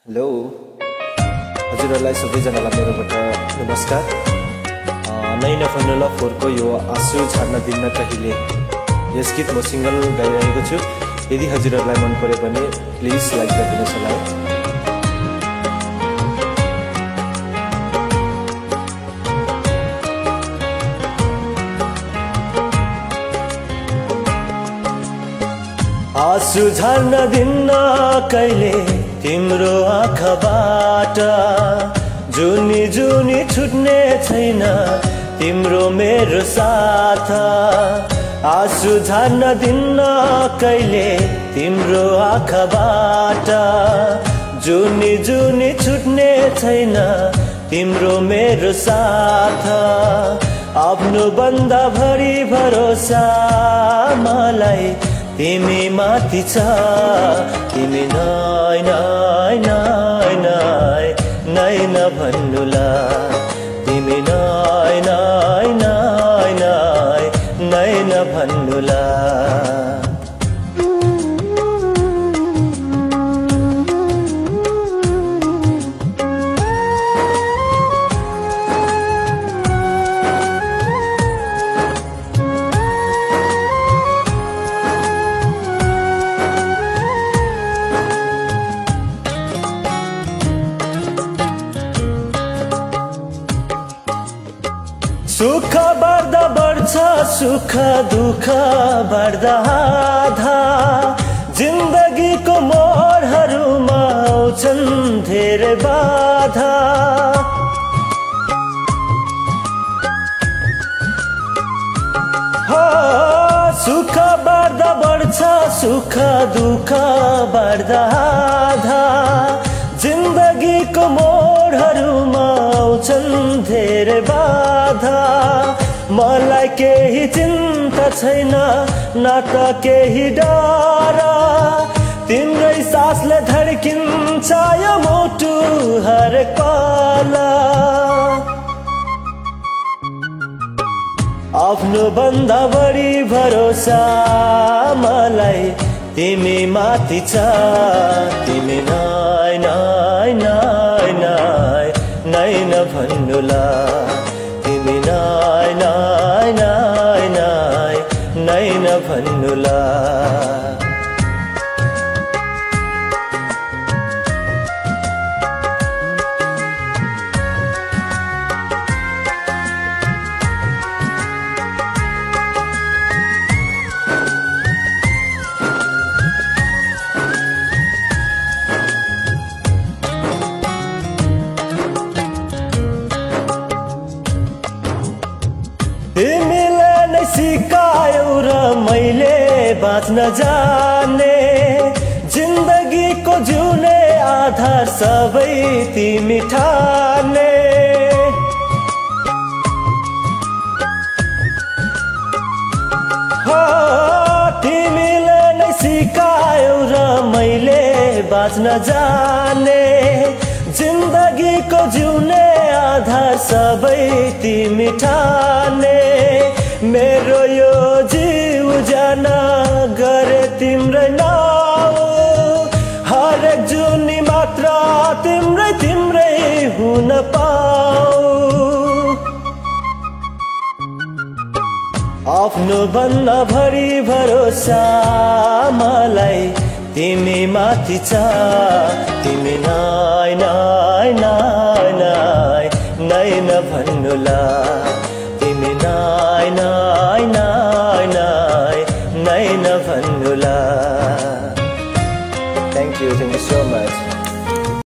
Hello हजुरहरूलाई सबैजनालाई मेरोबाट नमस्कार। नै नफर्नुला फोरको यो आँसु झार्न दिन्न कहिले यस गीत म सिंगल गाइरहेको छु। यदि हजुरहरूलाई मन पर्यो भने प्लिज लाइक गरिदिनुहोस् होला। आँसु झर्न दिन्न कहिले तिम्रो आँखाबाट, जुनी जुनी छुट्ने छैन तिम्रो मेरो साथ। आँसु झर्न दिन्न कहिले तिम्रो आँखाबाट, जुनी जुनी छुट्ने छैन तिम्रो मेरो साथ। आफ्नो भन्दा भरि भरोसा मलाई तिमी माथि छ, तिमी नै नै नै नै नै नभन्नुला, तिमी नै नै नै नै नै नभन्नुला। सुख बढ्दा बढ्छ सुख दुःख बढ्दा आधा, जिन्दगीको मोडहरूमा आउँछन् धेरै बाधा। हो सुख बढ्दा बढ्छ सुख दुःख बढ्दा आधा, जिन्दगीको मोडहरूमा आउँछन् धेरै बाधा। मलाई केही चिन्ता छैन न त केही डर, तिम्रै सासले धड्किन्छ यो मुटु हरेक पल। आफ्नो भन्दा बढी भरोसा मलाई तिमी माथि छ, तिमी नै नै नै नै नै नभन्नुला, तिमी नै नै नै नै नै नभन्नुला। तिमीले नै सिकायौ र मैले बाँच्न जाने, जिन्दगीको जिउने आधार सबै तिमी ठाने। हो तिमीले नै सिकायौ र मैले बाँच्न जाने, जिन्दगीको जिउने आधार सबै तिमी ठाने। मेरो यो जीव जान गरे तिम्रै नाउ, हरेक जुनी मात्र तिम्रै तिम्रै हुन पाऊ। आफ्नो भन्दा भरि भरोसा मलाई तिमी माथि छ, तिमी नै नै नै नै नै नभन्नुला, तिमी नै नै नै नै नै नभन्नुला। Thank you so much.